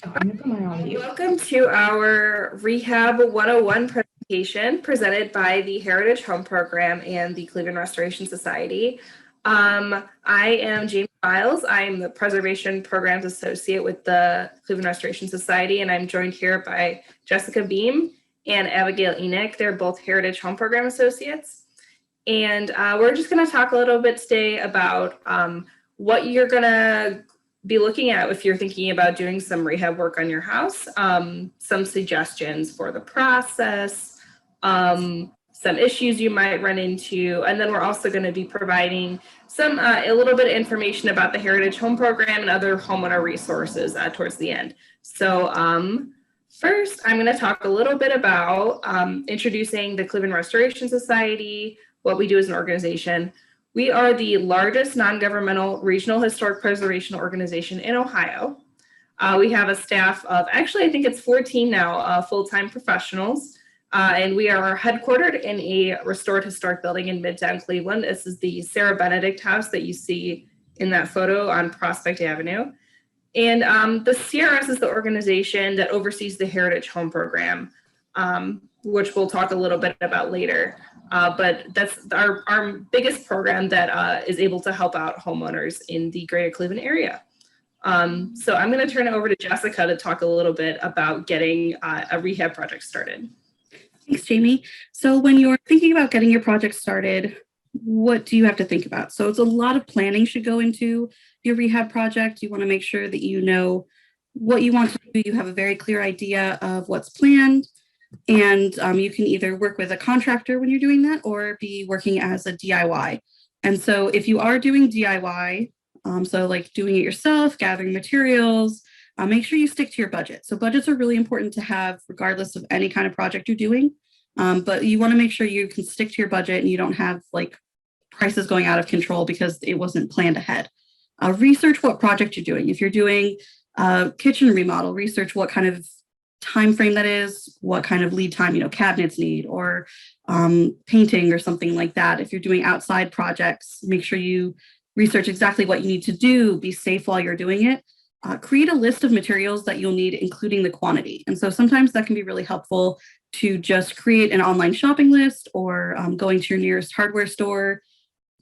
Oh, I'm gonna put mine on mute. Welcome to our Rehab 101 presentation presented by the Heritage Home Program and the Cleveland Restoration Society. I am Jamie Miles. I'm the Preservation Programs Associate with the Cleveland Restoration Society, and I'm joined here by Jessica Beam and Abigail Enoch. They're both Heritage Home Program Associates. And we're just going to talk a little bit today about what you're going to be looking at if you're thinking about doing some rehab work on your house, some suggestions for the process, some issues you might run into, and then we're also going to be providing some a little bit of information about the Heritage Home Program and other homeowner resources towards the end. So first, I'm going to talk a little bit about introducing the Cleveland Restoration Society, what we do as an organization. We are the largest non-governmental regional historic preservation organization in Ohio. We have a staff of, actually, I think it's 14 now, full-time professionals. And we are headquartered in a restored historic building in Midtown Cleveland. This is the Sarah Benedict house that you see in that photo on Prospect Avenue. And the CRS is the organization that oversees the Heritage Home Program, which we'll talk a little bit about later. But that's our biggest program that is able to help out homeowners in the greater Cleveland area. So I'm going to turn it over to Jessica to talk a little bit about getting a rehab project started. Thanks, Jamie. So when you're thinking about getting your project started, what do you have to think about? So it's a lot of planning should go into your rehab project. You want to make sure that you know what you want to do. You have a very clear idea of what's planned. And you can either work with a contractor when you're doing that or be working as a DIY. And so if you are doing DIY, so like doing it yourself, gathering materials, make sure you stick to your budget. So budgets are really important to have regardless of any kind of project you're doing. But you want to make sure you can stick to your budget and you don't have like prices going out of control because it wasn't planned ahead. Research what project you're doing. If you're doing a kitchen remodel, research what kind of time frame that is, what kind of lead time, cabinets need, or painting or something like that. If you're doing outside projects, make sure you research exactly what you need to do, be safe while you're doing it. Create a list of materials that you'll need, including the quantity. And so sometimes that can be really helpful to just create an online shopping list or going to your nearest hardware store,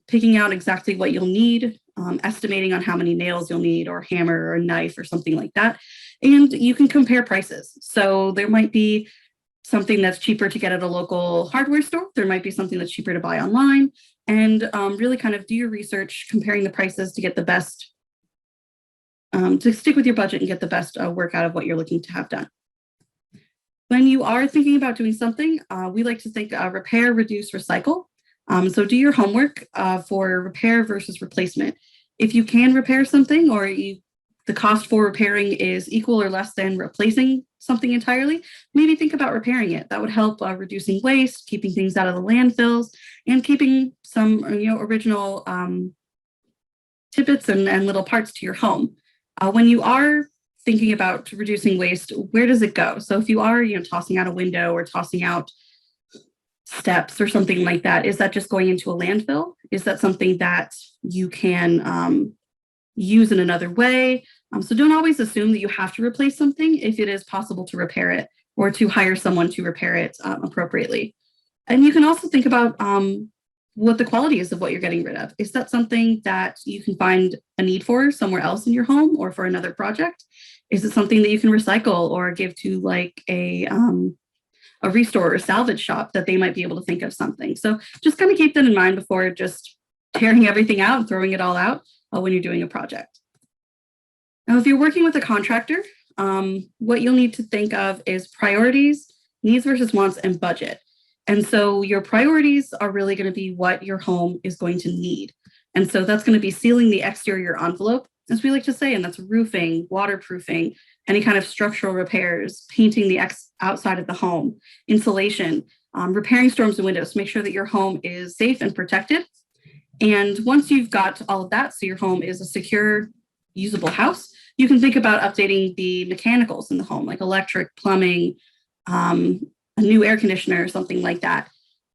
picking out exactly what you'll need, estimating on how many nails you'll need or hammer or a knife or something like that. And you can compare prices. So there might be something that's cheaper to get at a local hardware store. There might be something that's cheaper to buy online, and really kind of do your research, comparing the prices to get the best, to stick with your budget and get the best work out of what you're looking to have done. When you are thinking about doing something, we like to think repair, reduce, recycle. So do your homework for repair versus replacement. If you can repair something or the cost for repairing is equal or less than replacing something entirely, maybe think about repairing it. That would help reducing waste, keeping things out of the landfills, and keeping some original tidbits and little parts to your home. When you are thinking about reducing waste, where does it go? So if you are tossing out a window or tossing out steps or something like that, is that just going into a landfill? Is that something that you can use in another way? So don't always assume that you have to replace something if it is possible to repair it or to hire someone to repair it appropriately. And you can also think about what the quality is of what you're getting rid of. Is that something that you can find a need for somewhere else in your home or for another project? Is it something that you can recycle or give to like a restore or a salvage shop that they might be able to think of something? So just kind of keep that in mind before just tearing everything out and throwing it all out when you're doing a project. Now, if you're working with a contractor, what you'll need to think of is priorities, needs versus wants, and budget. And so your priorities are really going to be what your home is going to need. And so that's going to be sealing the exterior envelope, as we like to say, and that's roofing, waterproofing, any kind of structural repairs, painting the outside of the home, insulation, repairing storms and windows to make sure that your home is safe and protected. And once you've got all of that, so your home is a secure, usable house, you can think about updating the mechanicals in the home, like electric, plumbing, a new air conditioner, something like that,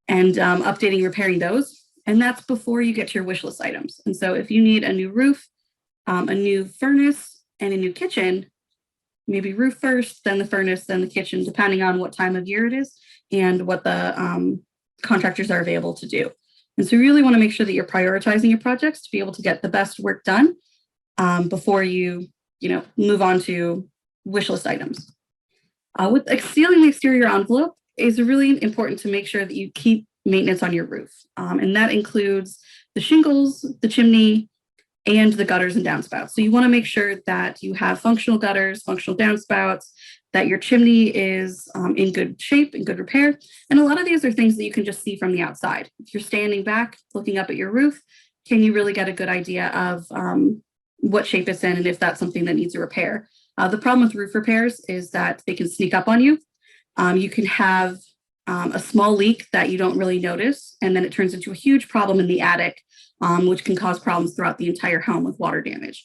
and updating, repairing those. And that's before you get to your wish list items. And so if you need a new roof, a new furnace, and a new kitchen, maybe roof first, then the furnace, then the kitchen, depending on what time of year it is and what the contractors are available to do. And so you really want to make sure that you're prioritizing your projects to be able to get the best work done before you move on to wish list items. With sealing the exterior envelope is really important to make sure that you keep maintenance on your roof. And that includes the shingles, the chimney, and the gutters and downspouts. So you want to make sure that you have functional gutters, functional downspouts, that your chimney is in good shape, in good repair. And a lot of these are things that you can just see from the outside. If you're standing back, looking up at your roof, can you really get a good idea of what shape it's in and if that's something that needs a repair? The problem with roof repairs is that they can sneak up on you. You can have a small leak that you don't really notice, and then it turns into a huge problem in the attic, which can cause problems throughout the entire home with water damage.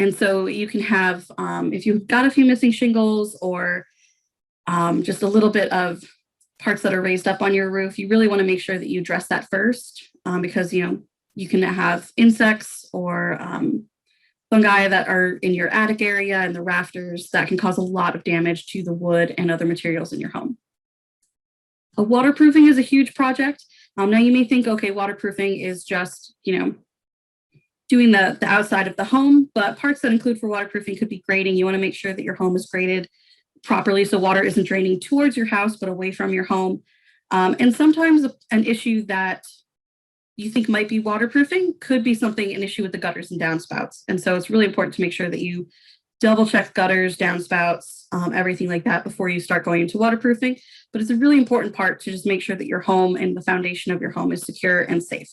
And so you can have, if you've got a few missing shingles or just a little bit of parts that are raised up on your roof, you really want to make sure that you address that first because, you can have insects or fungi that are in your attic area and the rafters that can cause a lot of damage to the wood and other materials in your home. Waterproofing is a huge project. Now you may think, okay, waterproofing is just, doing the outside of the home, but parts that include for waterproofing could be grading. You want to make sure that your home is graded properly so water isn't draining towards your house, but away from your home. And sometimes an issue that you think might be waterproofing could be an issue with the gutters and downspouts. And so it's really important to make sure that you double check gutters, downspouts, everything like that before you start going into waterproofing. But it's a really important part to just make sure that your home and the foundation of your home is secure and safe.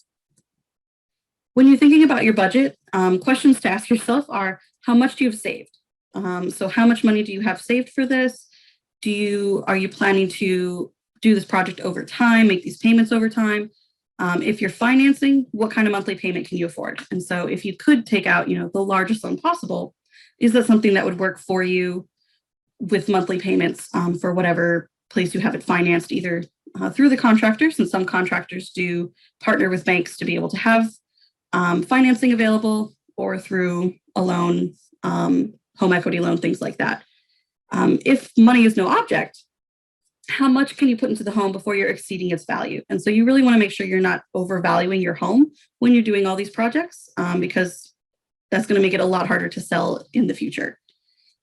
When you're thinking about your budget, questions to ask yourself are, how much do you have saved? So how much money do you have saved for this? Are you planning to do this project over time, make these payments over time? If you're financing, what kind of monthly payment can you afford? And so if you could take out, the largest loan possible, is that something that would work for you with monthly payments for whatever place you have it financed, either through the contractors, and some contractors do partner with banks to be able to have financing available, or through a loan, home equity loan, things like that. If money is no object, how much can you put into the home before you're exceeding its value? And so you really want to make sure you're not overvaluing your home when you're doing all these projects, because that's going to make it a lot harder to sell in the future.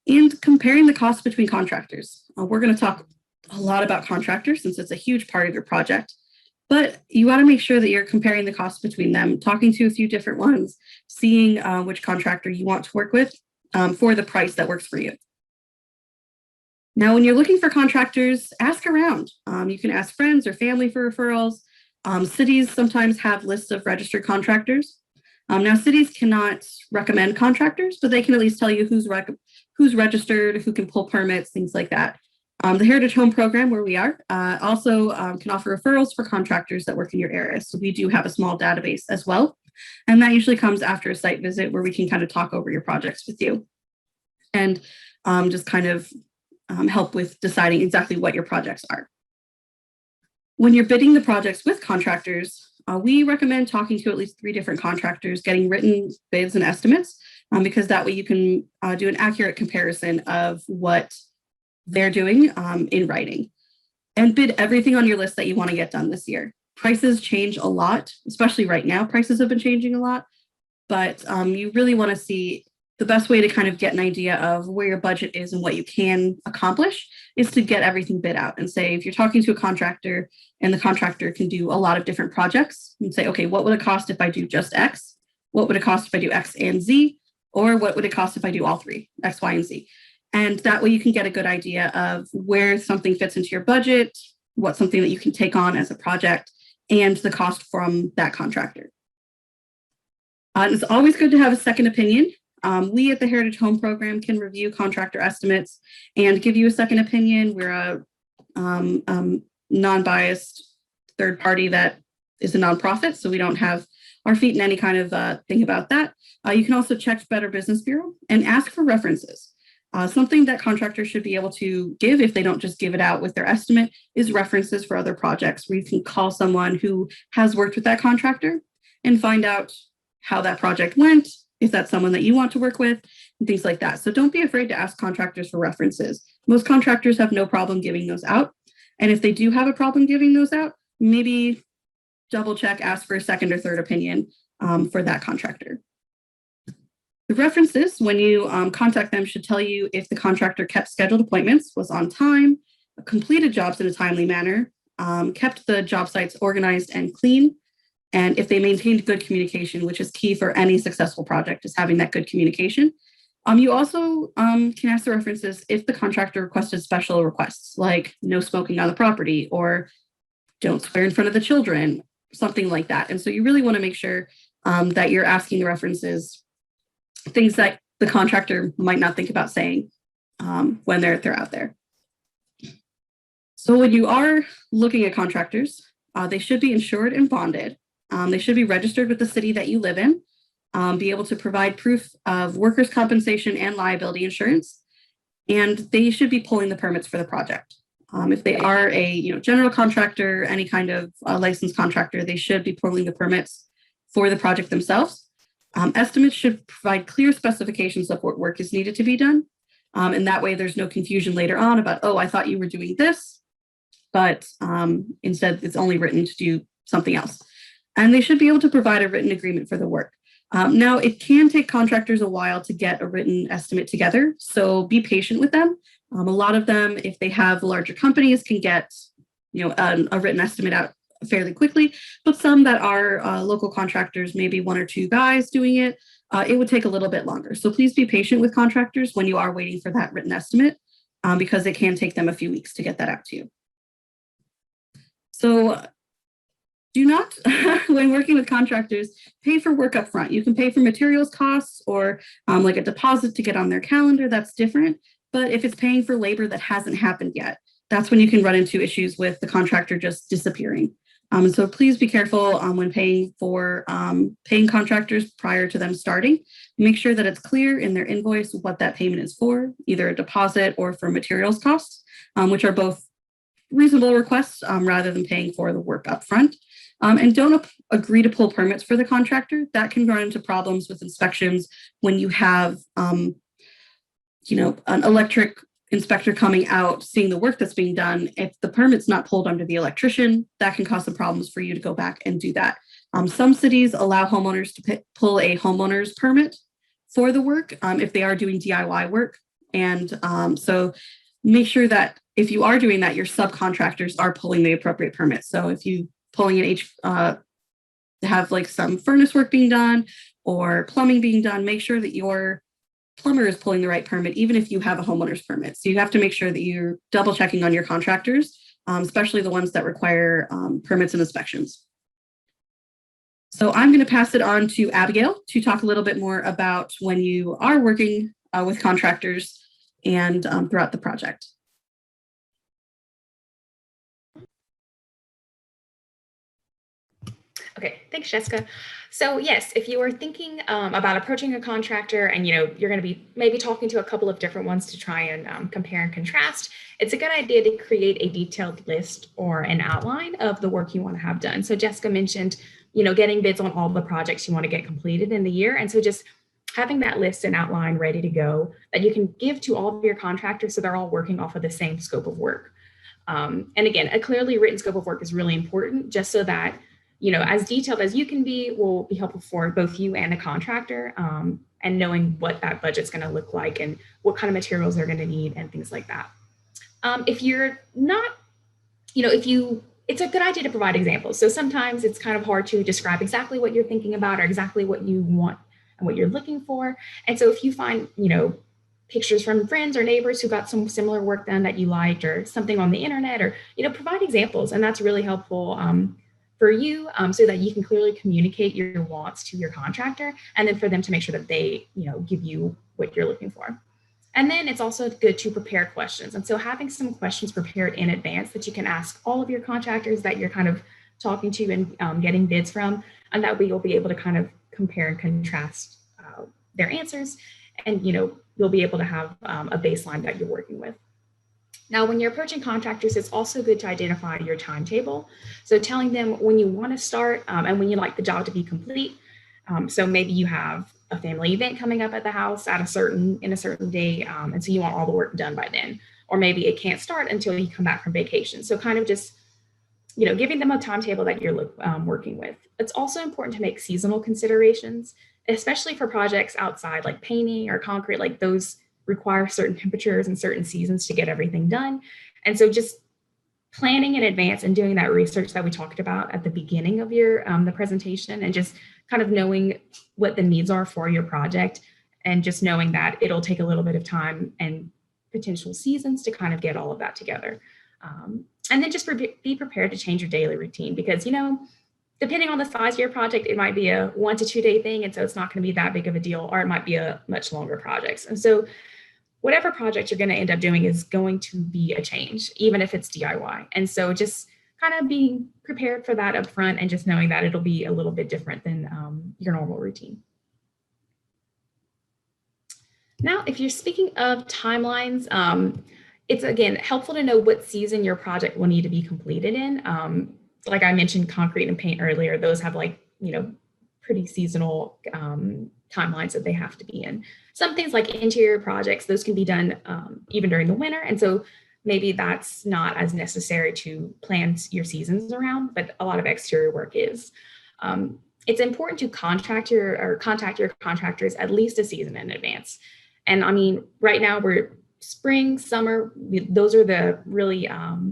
And comparing the costs between contractors. We're going to talk a lot about contractors since it's a huge part of your project, but you want to make sure that you're comparing the costs between them, talking to a few different ones, seeing which contractor you want to work with for the price that works for you. Now, when you're looking for contractors, ask around. You can ask friends or family for referrals. Cities sometimes have lists of registered contractors. Now, cities cannot recommend contractors, but they can at least tell you who's registered, who can pull permits, things like that. The Heritage Home Program, where we are, also can offer referrals for contractors that work in your area. So we do have a small database as well. And that usually comes after a site visit where we can kind of talk over your projects with you and just kind of help with deciding exactly what your projects are. When you're bidding the projects with contractors, we recommend talking to at least 3 different contractors, getting written bids and estimates, because that way you can do an accurate comparison of what they're doing in writing, and bid everything on your list that you want to get done this year. Prices change a lot, especially right now. Prices have been changing a lot, but you really want to see the best way to kind of get an idea of where your budget is and what you can accomplish is to get everything bid out and say, if you're talking to a contractor and the contractor can do a lot of different projects, and say, okay, what would it cost if I do just X? What would it cost if I do X and Z? Or what would it cost if I do all 3, X, Y, and Z? And that way you can get a good idea of where something fits into your budget, what's something that you can take on as a project, and the cost from that contractor. It's always good to have a second opinion. We at the Heritage Home Program can review contractor estimates and give you a second opinion. We're a non-biased third party that is a nonprofit, so we don't have our feet in any kind of thing about that. You can also check Better Business Bureau and ask for references. Something that contractors should be able to give, if they don't just give it out with their estimate, is references for other projects where you can call someone who has worked with that contractor and find out how that project went, if that's someone that you want to work with, and things like that. So don't be afraid to ask contractors for references. Most contractors have no problem giving those out. And if they do have a problem giving those out, maybe double check, ask for a second or third opinion for that contractor. The references, when you contact them, should tell you if the contractor kept scheduled appointments, was on time, completed jobs in a timely manner, kept the job sites organized and clean, and if they maintained good communication, which is key for any successful project, is having that good communication. You also can ask the references if the contractor requested special requests, like no smoking on the property or don't swear in front of the children, something like that. And so you really want to make sure that you're asking the references things that the contractor might not think about saying when they're out there. So when you are looking at contractors, they should be insured and bonded. They should be registered with the city that you live in, be able to provide proof of workers' compensation and liability insurance, and they should be pulling the permits for the project. If they are a general contractor, any kind of licensed contractor, they should be pulling the permits for the project themselves. Estimates should provide clear specifications of what work is needed to be done. And that way there's no confusion later on about, oh, I thought you were doing this, but instead it's only written to do something else. And they should be able to provide a written agreement for the work. Now, it can take contractors a while to get a written estimate together, so be patient with them. A lot of them, if they have larger companies, can get a written estimate out fairly quickly, but some that are local contractors, maybe one or two guys doing it, it would take a little bit longer. So please be patient with contractors when you are waiting for that written estimate, because it can take them a few weeks to get that out to you. So do not, when working with contractors, pay for work up front. You can pay for materials costs or like a deposit to get on their calendar. That's different. But if it's paying for labor that hasn't happened yet, that's when you can run into issues with the contractor just disappearing. So please be careful when paying for paying contractors prior to them starting. Make sure that it's clear in their invoice what that payment is for, either a deposit or for materials costs, which are both reasonable requests rather than paying for the work up front. And don't agree to pull permits for the contractor. That can run into problems with inspections when you have an electric inspector coming out, seeing the work that's being done. If the permit's not pulled under the electrician, that can cause some problems for you to go back and do that. Some cities allow homeowners to pull a homeowner's permit for the work if they are doing DIY work. And so make sure that if you are doing that, your subcontractors are pulling the appropriate permits. So if you pulling an have like some furnace work being done or plumbing being done, make sure that your plumber is pulling the right permit, even if you have a homeowner's permit. So you have to make sure that you're double checking on your contractors, especially the ones that require permits and inspections. So I'm going to pass it on to Abigail to talk a little bit more about when you are working with contractors and throughout the project. Okay, thanks, Jessica. So yes, if you are thinking about approaching a contractor and you're going to be maybe talking to a couple of different ones to try and compare and contrast, it's a good idea to create a detailed list or an outline of the work you want to have done. So Jessica mentioned, getting bids on all the projects you want to get completed in the year. And so just having that list and outline ready to go that you can give to all of your contractors so they're all working off of the same scope of work. And again, a clearly written scope of work is really important just so that as detailed as you can be will be helpful for both you and the contractor, and knowing what that budget's going to look like and what kind of materials they're going to need and things like that. If you're not, it's a good idea to provide examples. So sometimes it's kind of hard to describe exactly what you're thinking about or exactly what you want and what you're looking for. And so if you find, pictures from friends or neighbors who got some similar work done that you liked or something on the internet or, provide examples. And that's really helpful for you so that you can clearly communicate your wants to your contractor and then for them to make sure that they, give you what you're looking for. And then it's also good to prepare questions. And so having some questions prepared in advance that you can ask all of your contractors that you're kind of talking to and getting bids from, and that way you'll be able to kind of compare and contrast their answers. And, you'll be able to have a baseline that you're working with. Now, when you're approaching contractors, it's also good to identify your timetable. So telling them when you want to start and when you like the job to be complete. So maybe you have a family event coming up at the house at in a certain day, and so you want all the work done by then. Or maybe it can't start until you come back from vacation. So kind of just giving them a timetable that you're working with. It's also important to make seasonal considerations, especially for projects outside like painting or concrete. Like those require certain temperatures and certain seasons to get everything done. And so just planning in advance and doing that research that we talked about at the beginning of your the presentation, and just kind of knowing what the needs are for your project, and just knowing that it'll take a little bit of time and potential seasons to kind of get all of that together. And then just be prepared to change your daily routine, because depending on the size of your project, it might be a 1 to 2 day thing, and so it's not going to be that big of a deal, or it might be a much longer project. And so whatever project you're going to end up doing is going to be a change, even if it's DIY. And so just kind of being prepared for that up front, and just knowing that it'll be a little bit different than your normal routine. Now, if you're speaking of timelines, it's again helpful to know what season your project will need to be completed in. Like I mentioned, concrete and paint earlier, those have pretty seasonal timelines that they have to be in. Some things like interior projects, those can be done even during the winter. And so maybe that's not as necessary to plan your seasons around, but a lot of exterior work is. It's important to contact your contractors at least a season in advance. And I mean, right now we're spring, summer, those are the really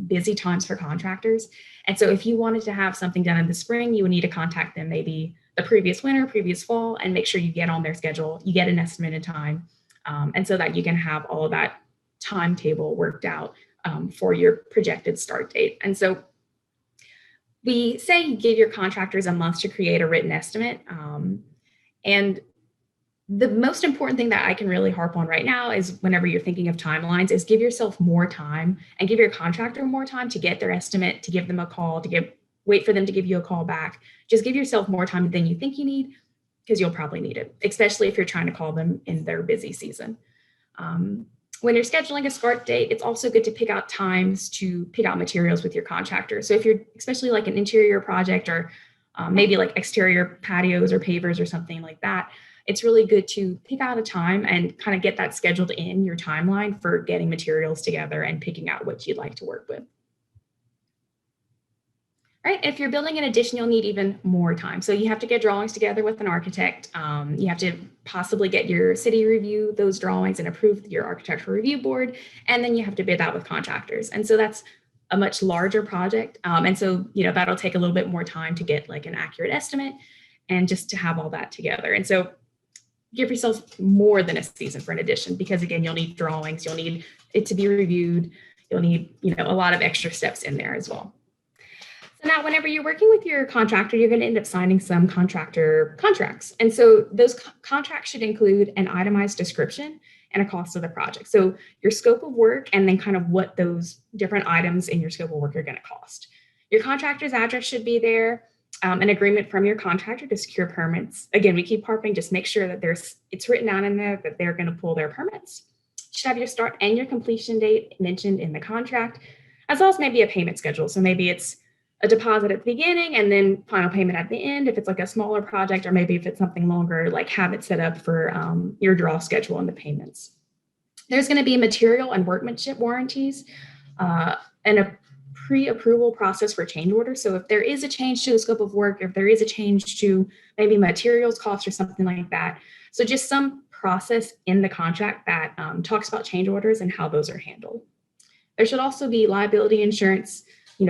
busy times for contractors. And so if you wanted to have something done in the spring, you would need to contact them maybe the previous winter, previous fall, and make sure you get on their schedule, you get an estimated time, and so that you can have all of that timetable worked out for your projected start date. And so we say you give your contractors a month to create a written estimate. And the most important thing that I can really harp on right now is, whenever you're thinking of timelines, is give yourself more time and give your contractor more time to get their estimate, to give them a call, wait for them to give you a call back. Just give yourself more time than you think you need, because you'll probably need it, especially if you're trying to call them in their busy season. When you're scheduling a start date, it's also good to pick out times to pick out materials with your contractor. So if you're especially like an interior project, or maybe like exterior patios or pavers or something like that, it's really good to pick out a time and kind of get that scheduled in your timeline for getting materials together and picking out what you'd like to work with. All right, if you're building an addition, you'll need even more time. So you have to get drawings together with an architect. You have to possibly get your city review those drawings and approve your architectural review board. And then you have to bid that with contractors. And so that's a much larger project. And so, that'll take a little bit more time to get like an accurate estimate and just to have all that together. And so give yourself more than a season for an addition, because again, you'll need drawings, you'll need it to be reviewed, you'll need, a lot of extra steps in there as well. So now, whenever you're working with your contractor, you're going to end up signing some contractor contracts. And so those contracts should include an itemized description and a cost of the project. So your scope of work, and then kind of what those different items in your scope of work are going to cost. Your contractor's address should be there, an agreement from your contractor to secure permits. Again, we keep harping, just make sure that it's written down in there that they're going to pull their permits. You should have your start and your completion date mentioned in the contract, as well as maybe a payment schedule. So maybe it's a deposit at the beginning and then final payment at the end if it's like a smaller project, or maybe if it's something longer, like have it set up for your draw schedule and the payments. There's going to be material and workmanship warranties and a pre-approval process for change orders. So if there is a change to the scope of work, if there is a change to maybe materials cost or something like that. So just some process in the contract that talks about change orders and how those are handled. There should also be liability insurance,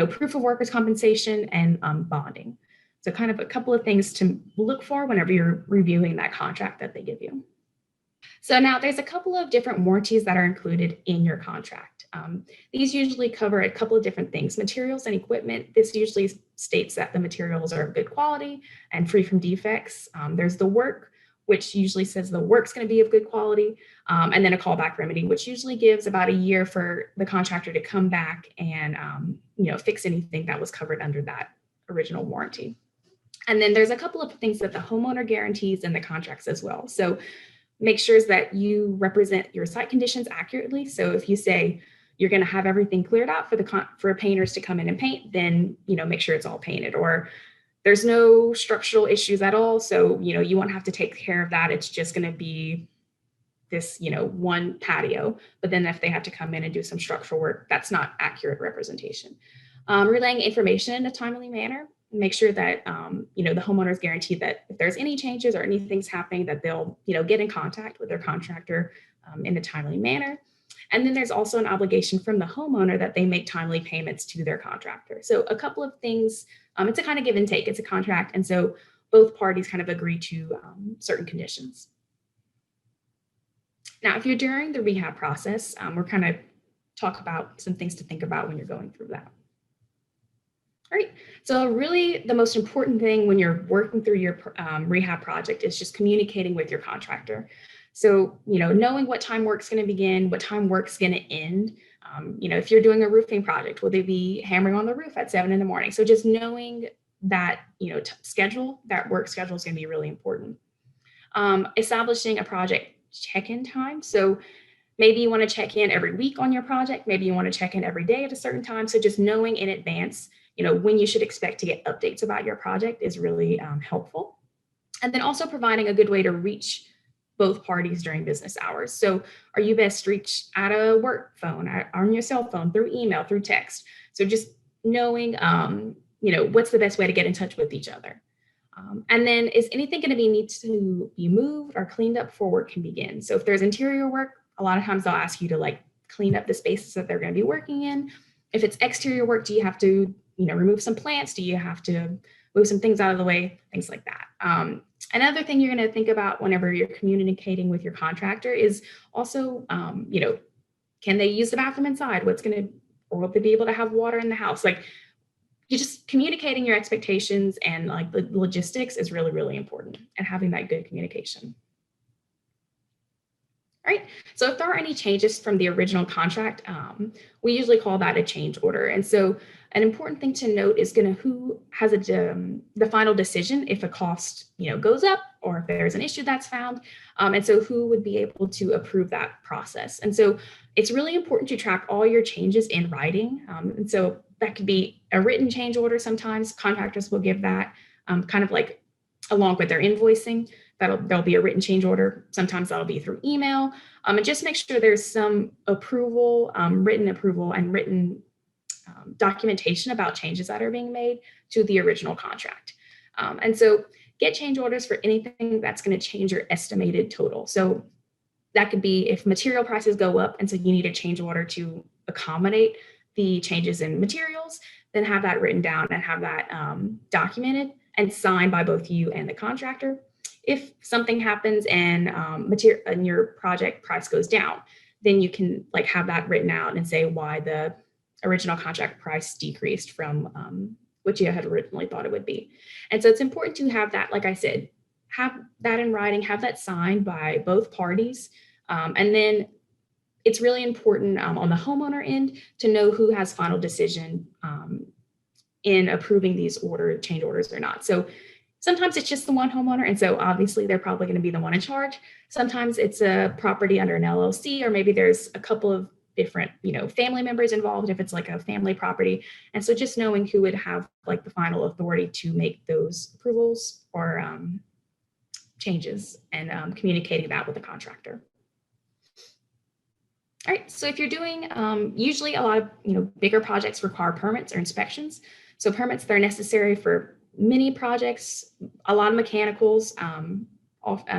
proof of workers' compensation, and bonding. So kind of a couple of things to look for whenever you're reviewing that contract that they give you. So now there's a couple of different warranties that are included in your contract. These usually cover a couple of different things. Materials and equipment. This usually states that the materials are of good quality and free from defects. There's the work, which usually says the work's going to be of good quality, and then a callback remedy, which usually gives about a year for the contractor to come back and fix anything that was covered under that original warranty. And then there's a couple of things that the homeowner guarantees in the contracts as well. So make sure that you represent your site conditions accurately. So if you say you're going to have everything cleared out for painters to come in and paint, then make sure it's all painted. Or there's no structural issues at all. So, you won't have to take care of that. It's just going to be this, one patio. But then if they have to come in and do some structural work, that's not accurate representation. Relaying information in a timely manner. Make sure that, the homeowner is guaranteed that if there's any changes or anything's happening, that they'll, get in contact with their contractor in a timely manner. And then there's also an obligation from the homeowner that they make timely payments to their contractor. So a couple of things, it's a kind of give and take, it's a contract. And so both parties kind of agree to certain conditions. Now, if you're during the rehab process, we're kind of talk about some things to think about when you're going through that. All right, so really the most important thing when you're working through your rehab project is just communicating with your contractor. So, knowing what time work's going to begin, what time work's going to end. If you're doing a roofing project, will they be hammering on the roof at 7 a.m? So just knowing that, schedule, that work schedule is going to be really important. Establishing a project check-in time. So maybe you want to check in every week on your project. Maybe you want to check in every day at a certain time. So just knowing in advance, when you should expect to get updates about your project is really helpful. And then also providing a good way to reach both parties during business hours. So are you best reached at a work phone, on your cell phone, through email, through text? So just knowing, what's the best way to get in touch with each other. And then is anything going to need to be moved or cleaned up before work can begin? So if there's interior work, a lot of times they'll ask you to clean up the spaces that they're going to be working in. If it's exterior work, do you have to, remove some plants? Do you have to move some things out of the way? Things like that. Another thing you're going to think about whenever you're communicating with your contractor is also, can they use the bathroom inside? Or will they be able to have water in the house? You're just communicating your expectations and the logistics is really, really important, and having that good communication. All right, so if there are any changes from the original contract, we usually call that a change order. And so an important thing to note is who has the final decision if a cost goes up or if there's an issue that's found. And so who would be able to approve that process. And so it's really important to track all your changes in writing. And so that could be a written change order. Sometimes contractors will give that kind of along with their invoicing. There'll be a written change order. Sometimes that'll be through email. And just make sure there's some approval, written approval and written documentation about changes that are being made to the original contract. And so get change orders for anything that's going to change your estimated total. So that could be if material prices go up and so you need a change order to accommodate the changes in materials, then have that written down and have that documented and signed by both you and the contractor. If something happens and your project price goes down, then you can have that written out and say why the original contract price decreased from what you had originally thought it would be. And so it's important to have that, like I said, have that in writing, have that signed by both parties. And then it's really important on the homeowner end to know who has final decision in approving these change orders or not. So sometimes it's just the one homeowner. And so obviously they're probably going to be the one in charge. Sometimes it's a property under an LLC, or maybe there's a couple of different, family members involved if it's a family property. And so just knowing who would have the final authority to make those approvals or changes and communicating that with the contractor. All right, so if you're doing, usually a lot of, bigger projects require permits or inspections. So permits, they're necessary for many projects. A lot of mechanicals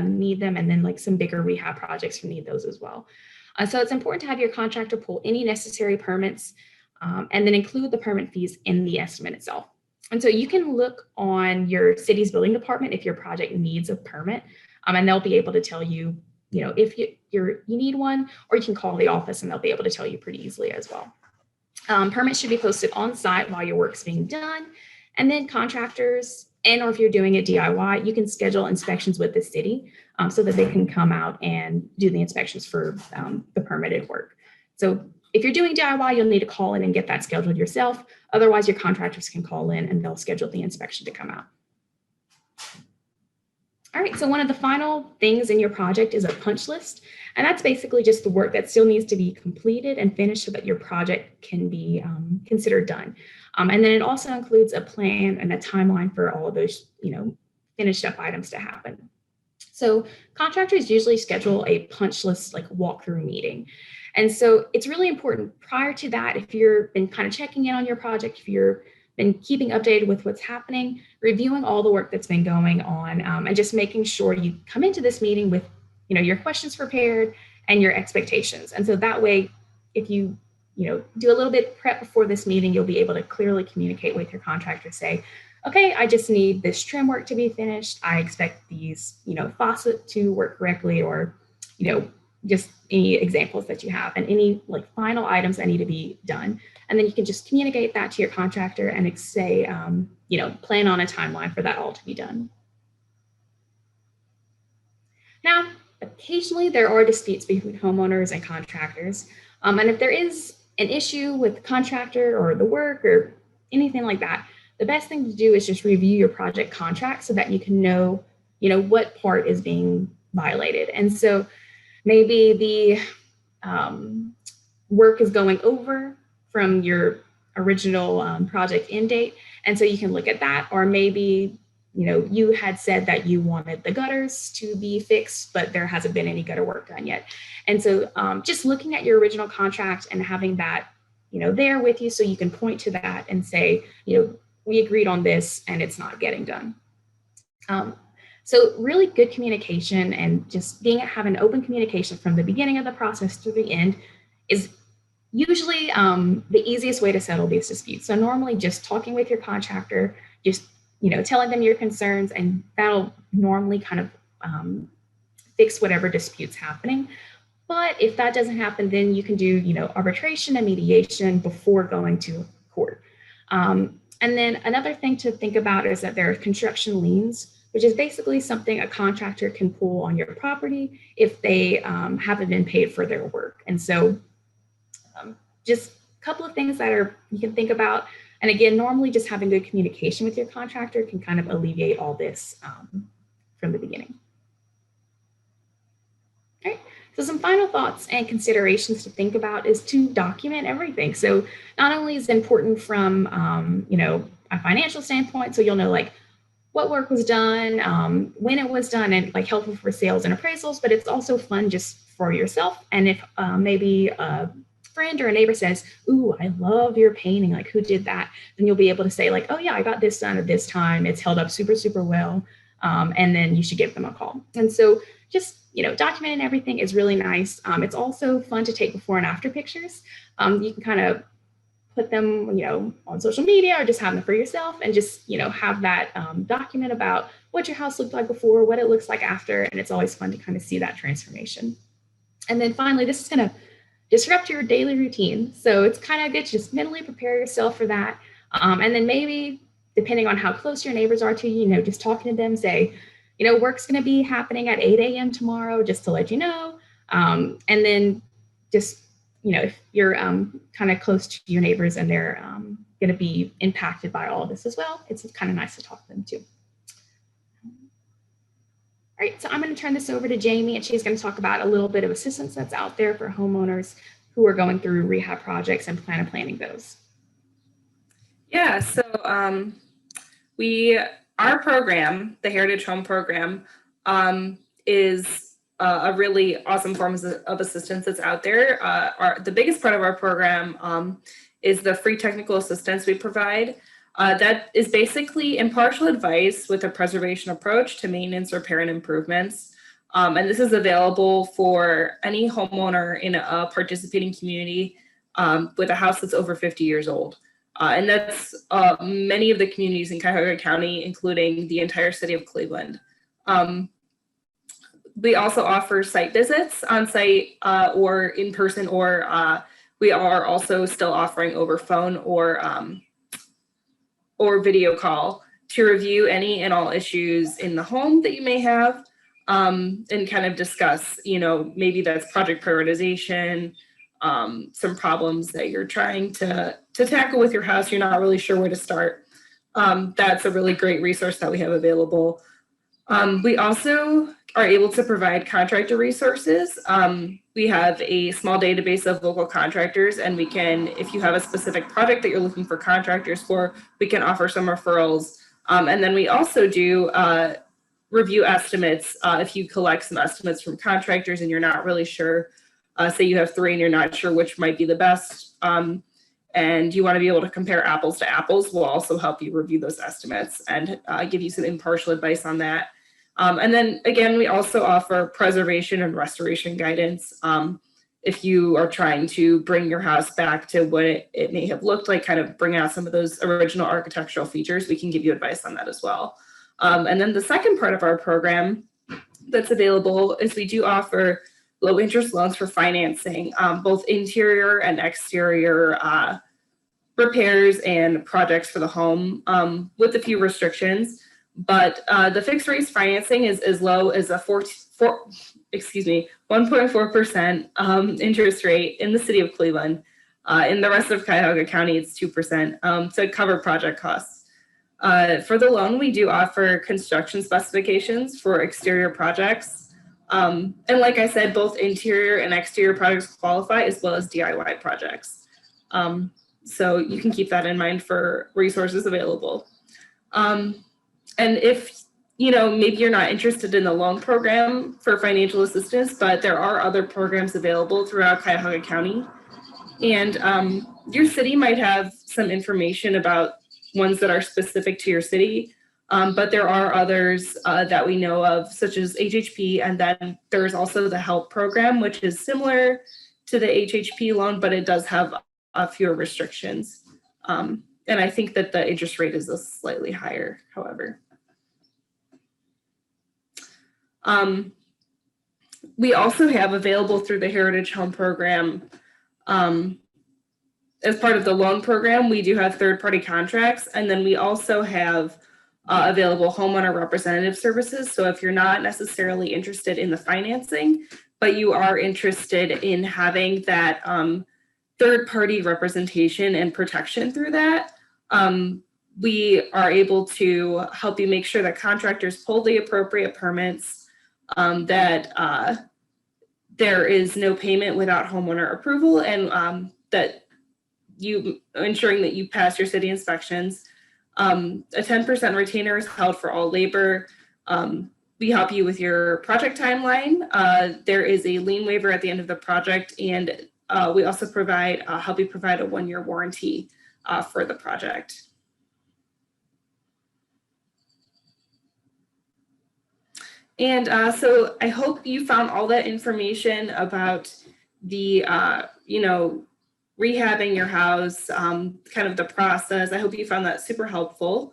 need them, and then some bigger rehab projects need those as well. So it's important to have your contractor pull any necessary permits and then include the permit fees in the estimate itself. And so you can look on your city's building department if your project needs a permit, and they'll be able to tell you, if you need one, or you can call the office and they'll be able to tell you pretty easily as well. Permits should be posted on site while your work's being done. And then contractors, or if you're doing it DIY, you can schedule inspections with the city so that they can come out and do the inspections for the permitted work. So if you're doing DIY, you'll need to call in and get that scheduled yourself. Otherwise, your contractors can call in and they'll schedule the inspection to come out. All right, so one of the final things in your project is a punch list. And that's basically just the work that still needs to be completed and finished so that your project can be considered done. And then it also includes a plan and a timeline for all of those, finished up items to happen. So contractors usually schedule a punch list like walkthrough meeting. And so it's really important prior to that, if you've been kind of checking in on your project, if you're been keeping updated with what's happening, reviewing all the work that's been going on, and just making sure you come into this meeting with, your questions prepared and your expectations. And so that way, if you, do a little bit prep before this meeting, you'll be able to clearly communicate with your contractor, say, okay, I just need this trim work to be finished. I expect these, faucet to work correctly, or, just any examples that you have and any like final items that need to be done. And then you can just communicate that to your contractor and say, plan on a timeline for that all to be done. Now, occasionally there are disputes between homeowners and contractors. And if there is an issue with the contractor or the work or anything like that, the best thing to do is just review your project contract so that you can know, what part is being violated. And so maybe the work is going over from your original project end date. And so you can look at that, or maybe, you had said that you wanted the gutters to be fixed, but there hasn't been any gutter work done yet. And so just looking at your original contract and having that, there with you so you can point to that and say, we agreed on this and it's not getting done. So really good communication and just having open communication from the beginning of the process through the end is usually the easiest way to settle these disputes. So normally just talking with your contractor, just, telling them your concerns, and that'll normally kind of fix whatever dispute's happening. But if that doesn't happen, then you can do, arbitration and mediation before going to court. And then another thing to think about is that there are construction liens, which is basically something a contractor can pull on your property if they haven't been paid for their work. And so just a couple of things that you can think about. And again, normally just having good communication with your contractor can kind of alleviate all this from the beginning. All right. So some final thoughts and considerations to think about is to document everything. So not only is it important from, a financial standpoint, so you'll know like what work was done, when it was done, and like helpful for sales and appraisals, but it's also fun just for yourself. And if maybe a friend or a neighbor says, ooh, I love your painting, like who did that? Then you'll be able to say like, oh yeah, I got this done at this time. It's held up super, super well. And then you should give them a call. And so just, documenting everything is really nice. It's also fun to take before and after pictures. You can kind of put them, on social media or just have them for yourself and just, have that document about what your house looked like before, what it looks like after. And it's always fun to kind of see that transformation. And then finally, this is going to disrupt your daily routine. So it's kind of good to just mentally prepare yourself for that. And then maybe depending on how close your neighbors are to you, just talking to them, say, work's going to be happening at 8 a.m. tomorrow, just to let you know. And then just, if you're kind of close to your neighbors and they're going to be impacted by all of this as well, it's kind of nice to talk to them too. All right, so I'm going to turn this over to Jamie, and she's going to talk about a little bit of assistance that's out there for homeowners who are going through rehab projects and planning those. Yeah, so our program, the Heritage Home Program, is a really awesome form of assistance that's out there. The biggest part of our program is the free technical assistance we provide. That is basically impartial advice with a preservation approach to maintenance, repair, and improvements. And this is available for any homeowner in a participating community with a house that's over 50 years old. And that's many of the communities in Cuyahoga County, including the entire city of Cleveland. We also offer site visits on site or in person, or we are also still offering over phone or video call to review any and all issues in the home that you may have, and kind of discuss, maybe that's project prioritization, some problems that you're trying to tackle with your house. You're not really sure where to start. That's a really great resource that we have available. We also are able to provide contractor resources. We have a small database of local contractors, and we can, if you have a specific project that you're looking for contractors for, we can offer some referrals. And then we also do review estimates if you collect some estimates from contractors and you're not really sure. Say you have 3 and you're not sure which might be the best. And you want to be able to compare apples to apples, we'll also help you review those estimates and give you some impartial advice on that. And then again, we also offer preservation and restoration guidance. If you are trying to bring your house back to what it may have looked like, kind of bring out some of those original architectural features, we can give you advice on that as well. And then the second part of our program that's available is we do offer low interest loans for financing, both interior and exterior repairs and projects for the home, with a few restrictions. But the fixed rate financing is as low as a 1.4% interest rate in the city of Cleveland. In the rest of Cuyahoga County, it's 2% to cover project costs. For the loan, we do offer construction specifications for exterior projects. And like I said, both interior and exterior projects qualify, as well as DIY projects. So you can keep that in mind for resources available. And if, maybe you're not interested in the loan program for financial assistance, but there are other programs available throughout Cuyahoga County. And your city might have some information about ones that are specific to your city. But there are others that we know of, such as HHP, and then there's also the HELP program, which is similar to the HHP loan, but it does have fewer restrictions. And I think that the interest rate is slightly higher, however. We also have available through the Heritage Home Program, as part of the loan program, we do have third-party contracts, and then we also have available homeowner representative services. So if you're not necessarily interested in the financing, but you are interested in having that third-party representation and protection through that, we are able to help you make sure that contractors pull the appropriate permits, that there is no payment without homeowner approval, and that you ensuring that you pass your city inspections. A 10% retainer is held for all labor. We help you with your project timeline. There is a lien waiver at the end of the project, and we also help you provide a 1-year warranty for the project. And so I hope you found all that information about the, rehabbing your house, kind of the process. I hope you found that super helpful.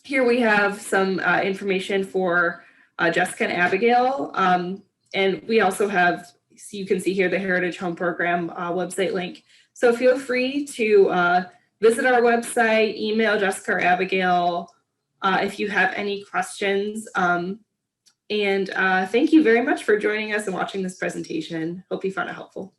Here we have some information for Jessica and Abigail. And we also have, so you can see here, the Heritage Home Program website link. So feel free to visit our website, email Jessica or Abigail if you have any questions. And thank you very much for joining us and watching this presentation. Hope you found it helpful.